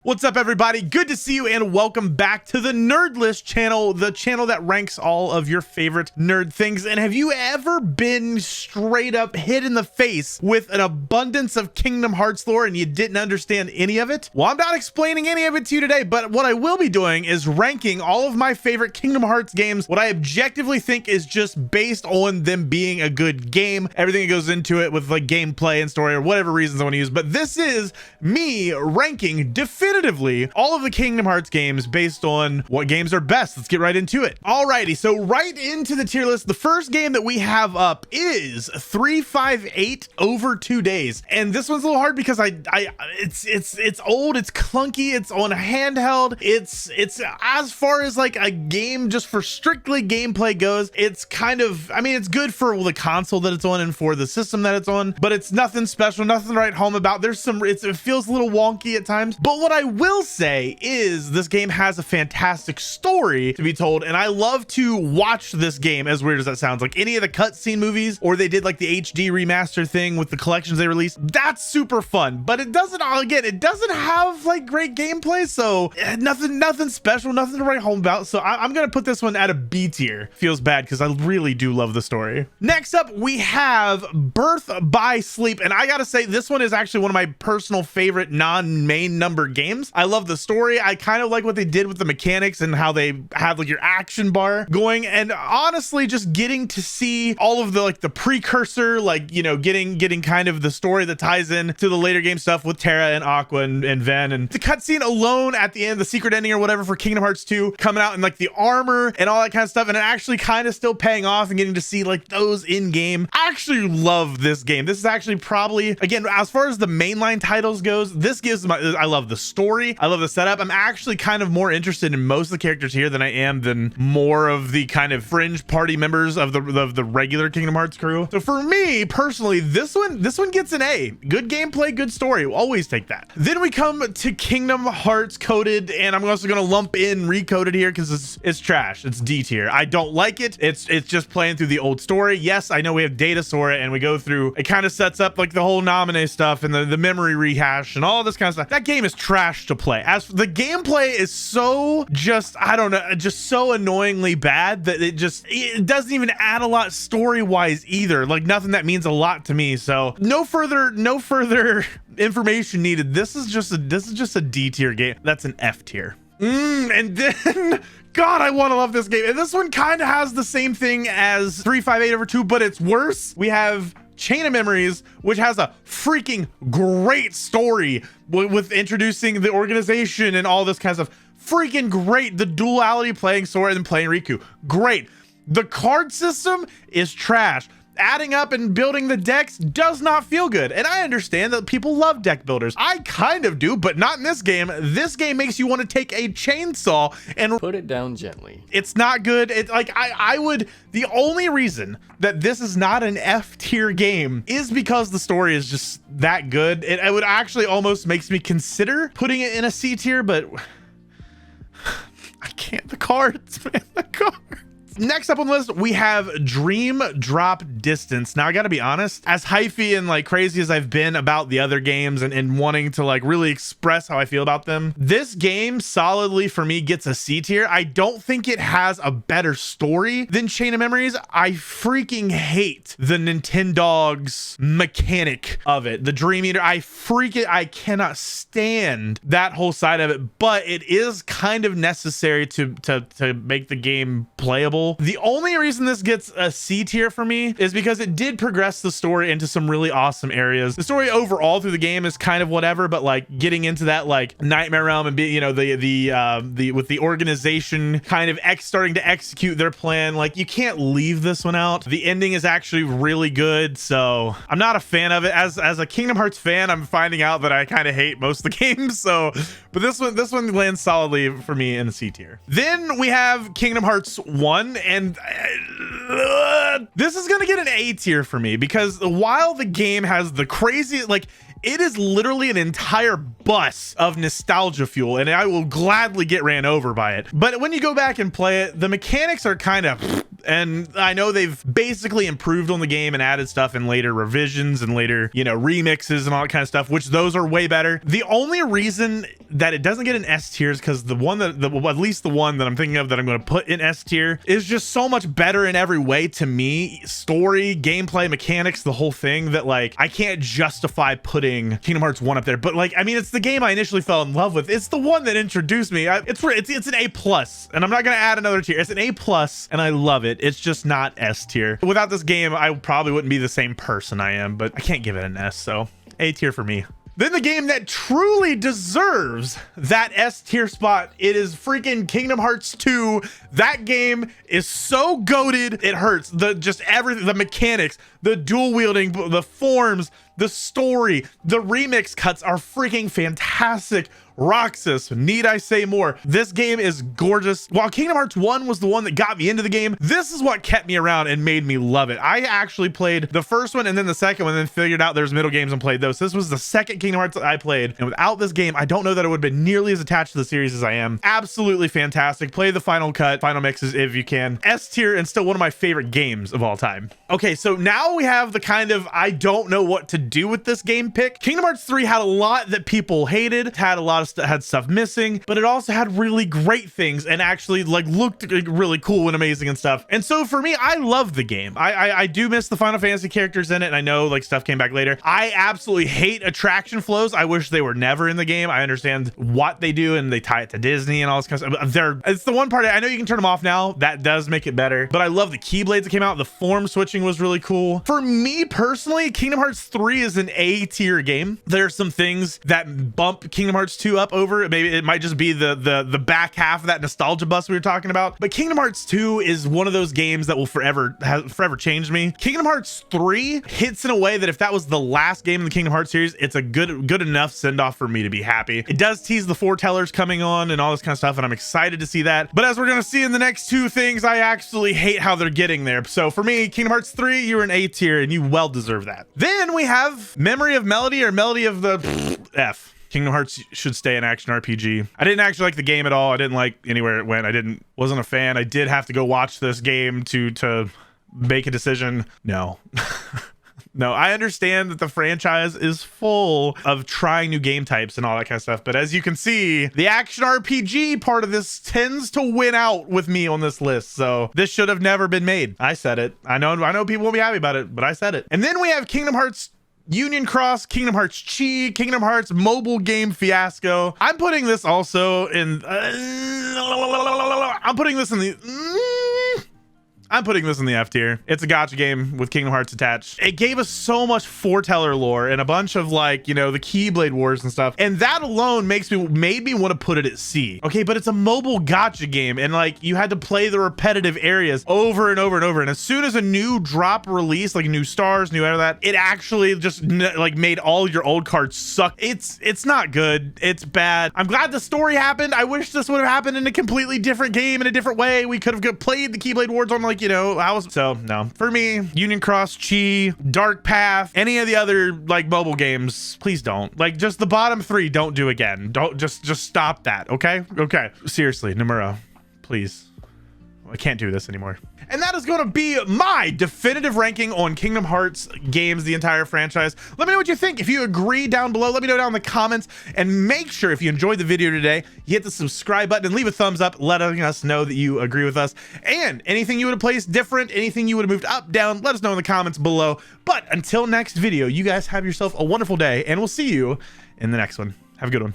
What's up, everybody? Good to see you and welcome back to the Nerd List channel, the channel that ranks all of your favorite nerd things. And have you ever been straight up hit in the face with an abundance of Kingdom Hearts lore and you didn't understand any of it? Well, I'm not explaining any of it to you today, but what I will be doing is ranking all of my favorite Kingdom Hearts games, what I objectively think is just based on them being a good game, everything that goes into it with like gameplay and story or whatever reasons I want to use. But this is me ranking definitively all of the Kingdom Hearts games based on what games are best. Let's get right into it. Alrighty, so right into the tier list. The first game that we have up is 358 Over 2 Days, and this one's a little hard because it's old, it's clunky, it's on a handheld. It's as far as like a game just for strictly gameplay goes, it's kind of, I mean, it's good for the console that it's on and for the system that it's on, but it's nothing special, nothing to write home about. There's some, it feels a little wonky at times, but what I will say is this game has a fantastic story to be told, and I love to watch this game, as weird as that sounds. Like any of the cutscene movies, or they did like the HD remaster thing with the collections they released, that's super fun, but it doesn't, again, it doesn't have like great gameplay, so nothing special, nothing to write home about. So I'm gonna put this one at a B tier. Feels bad because I really do love the story. Next up, we have Birth by Sleep, and I gotta say this one is actually one of my personal favorite non-main number games. I love the story. I kind of like what they did with the mechanics and how they have like your action bar going, and honestly just getting to see all of the like the precursor, like, you know, getting kind of the story that ties in to the later game stuff with Terra and Aqua and Ven, and the cutscene alone at the end, the secret ending or whatever for Kingdom Hearts 2 coming out, and like the armor and all that kind of stuff, and it actually kind of still paying off and getting to see like those in game. I actually love this game. This is actually probably, again, as far as the mainline titles goes, this gives my, I love the story, I love the setup. I'm actually kind of more interested in most of the characters here than I am than more of the kind of fringe party members of the regular Kingdom Hearts crew. So for me personally, this one gets an A. Good gameplay, good story. We'll always take that. Then we come to Kingdom Hearts Coded, and I'm also gonna lump in Recoded here because it's trash. It's D tier. I don't like it. It's just playing through the old story. Yes, I know we have Data Sora and we go through, it kind of sets up like the whole Naminé stuff and the memory rehash and all this kind of stuff. That game is trash to play. As the gameplay is so just, I don't know, just so annoyingly bad that it doesn't even add a lot story wise either. Like nothing that means a lot to me. So no further information needed. This is just a D tier game. That's an F tier. And then God, I want to love this game. And this one kind of has the same thing as 358 Over 2, but it's worse. We have Chain of Memories, which has a freaking great story with introducing the organization and all this kind of stuff. Freaking great. The duality playing Sora and playing Riku. Great. The card system is trash. Adding up and building the decks does not feel good. And I understand that people love deck builders. I kind of do, but not in this game. This game makes you want to take a chainsaw and put it down gently. It's not good. It's like I would, the only reason that this is not an F tier game is because the story is just that good. It would actually almost makes me consider putting it in a C tier, but I can't. The cards, man, the cards. Next up on the list, we have Dream Drop Distance. Now, I gotta be honest, as hyphy and like crazy as I've been about the other games and wanting to like really express how I feel about them, this game solidly for me gets a C tier. I don't think it has a better story than Chain of Memories. I freaking hate the Nintendogs mechanic of it. The Dream Eater, I cannot stand that whole side of it, but it is kind of necessary to make the game playable. The only reason this gets a C tier for me is because it did progress the story into some really awesome areas. The story overall through the game is kind of whatever, but like getting into that like Nightmare Realm and you know, the with the organization kind of starting to execute their plan, like you can't leave this one out. The ending is actually really good, so I'm not a fan of it. As a Kingdom Hearts fan, I'm finding out that I kind of hate most of the games, so but this one lands solidly for me in the C tier. Then we have Kingdom Hearts 1, and this is gonna get an A tier for me because while the game has the crazy, like, it is literally an entire bus of nostalgia fuel, and I will gladly get ran over by it. But when you go back and play it, the mechanics are kind of And I know they've basically improved on the game and added stuff in later revisions and later, you know, remixes and all that kind of stuff, which those are way better. The only reason that it doesn't get an S tier is because the one that, at least the one that I'm thinking of that I'm going to put in S tier is just so much better in every way to me. Story, gameplay, mechanics, the whole thing, that like I can't justify putting Kingdom Hearts 1 up there. But like, I mean, it's the game I initially fell in love with. It's the one that introduced me. It's an A+, and I'm not going to add another tier. It's an A+, and I love it. It's just not S tier. Without this game, I probably wouldn't be the same person I am, but I can't give it an S, so A tier for me. Then the game that truly deserves that S tier spot, it is freaking Kingdom Hearts 2. That game is so goated, it hurts. Just everything, the mechanics, the dual wielding, the forms, the story, the remix cuts are freaking fantastic. Roxas, need I say more? This game is gorgeous. While Kingdom Hearts 1 was the one that got me into the game, this is what kept me around and made me love it. I actually played the first one and then the second one, and then figured out there's middle games and played those. This was the second Kingdom Hearts that I played, and without this game, I don't know that I would have been nearly as attached to the series as I am. Absolutely fantastic. Play the final cut, final mixes if you can. S tier, and still one of my favorite games of all time. Okay, so now we have the kind of I don't know what to do with this game pick. Kingdom Hearts 3 had a lot that people hated, had a lot of had stuff missing, but it also had really great things and actually like looked really cool and amazing and stuff. And so for me, I love the game. I do miss the Final Fantasy characters in it, and I know like stuff came back later. I absolutely hate attraction flows. I wish they were never in the game. I understand what they do and they tie it to Disney and all this kind of stuff. It's the one part I know you can turn them off now. That does make it better, but I love the Keyblades that came out. The form switching was really cool. For me personally, Kingdom Hearts 3 is an A tier game. There's some things that bump Kingdom Hearts 2 up over. Maybe it might just be the back half of that nostalgia bus we were talking about. But Kingdom Hearts 2 is one of those games that will forever change me. Kingdom Hearts 3 hits in a way that if that was the last game in the Kingdom Hearts series, it's a good enough send off for me to be happy. It does tease the foretellers coming on and all this kind of stuff, and I'm excited to see that. But as we're gonna see in the next two things, I actually hate how they're getting there. So for me, Kingdom Hearts 3, you're an A tier, and you well deserve that. Then we have Memory of Melody, or Melody of the F. Kingdom Hearts should stay an action RPG. I didn't actually like the game at all. I didn't like anywhere it went. Wasn't a fan. I did have to go watch this game to make a decision. No. No, I understand that the franchise is full of trying new game types and all that kind of stuff, but as you can see, the action RPG part of this tends to win out with me on this list, so this should have never been made. I said it. I know people won't be happy about it, but I said it. And then we have Kingdom Hearts Union Cross, Kingdom Hearts Chi, Kingdom Hearts mobile game fiasco. I'm putting this also in I'm putting this in the F tier. It's a gacha game with Kingdom Hearts attached. It gave us so much foreteller lore and a bunch of like, you know, the Keyblade Wars and stuff. And that alone made me want to put it at C. Okay, but it's a mobile gacha game, and like you had to play the repetitive areas over and over and over. And as soon as a new drop release, like new stars, new that, it actually just like made all your old cards suck. It's not good. It's bad. I'm glad the story happened. I wish this would have happened in a completely different game in a different way. We could have played the Keyblade Wars on like, you know, no. For me, Union Cross, Chi, Dark Path, any of the other like mobile games, please don't. Like just the bottom three, don't do again. Don't just stop that. Okay. Seriously, Nomura, please. I can't do this anymore. And that is going to be my definitive ranking on Kingdom Hearts games, the entire franchise. Let me know what you think. If you agree, down below, let me know down in the comments, and make sure if you enjoyed the video today, you hit the subscribe button and leave a thumbs up, letting us know that you agree with us. And anything you would have placed different, anything you would have moved up, down, let us know in the comments below. But until next video, you guys have yourself a wonderful day, and we'll see you in the next one. Have a good one.